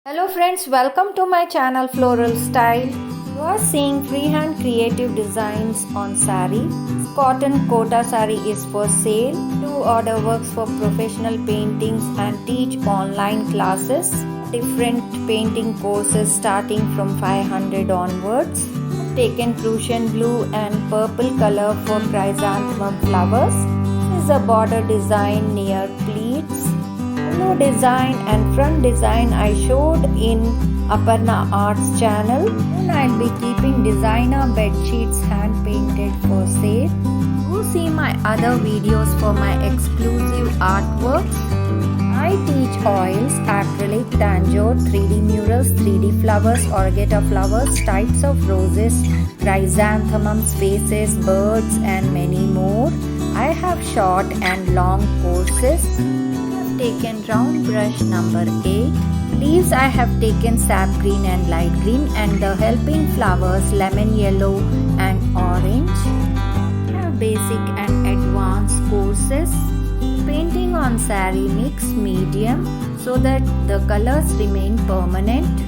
Hello friends, welcome to my channel Floral Style. You are seeing freehand creative designs on saree. Cotton Kota saree is for sale. Do order works for professional paintings and teach online classes. Different painting courses starting from 500 onwards. Taken Prussian blue and purple color for chrysanthemum flowers. This is a border design near pleats. Window design and front design I showed in Aparna Arts channel. And I'll be keeping designer bed sheets hand painted for sale. Do see my other videos for my exclusive artworks. I teach oils, acrylic, tanjore, 3D murals, 3D flowers, orchid flowers, types of roses, chrysanthemums, vases, birds and many more. I have short and long courses. Taken round brush number 8. Leaves I have taken sap green and light green, and the helping flowers lemon yellow and orange. I have basic and advanced courses. Painting on saree mix medium so that the colors remain permanent.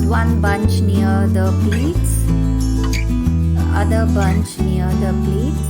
One bunch near the pleats, the other bunch near the pleats.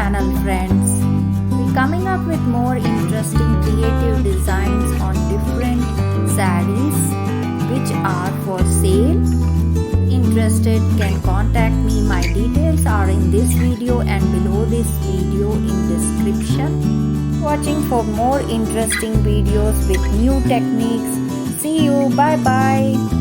channel, friends. We're coming up with more interesting creative designs on different sarees which are for sale. Interested can contact me. My details are in this video and below this video in description. Watching for more interesting videos with new techniques. See you. Bye bye.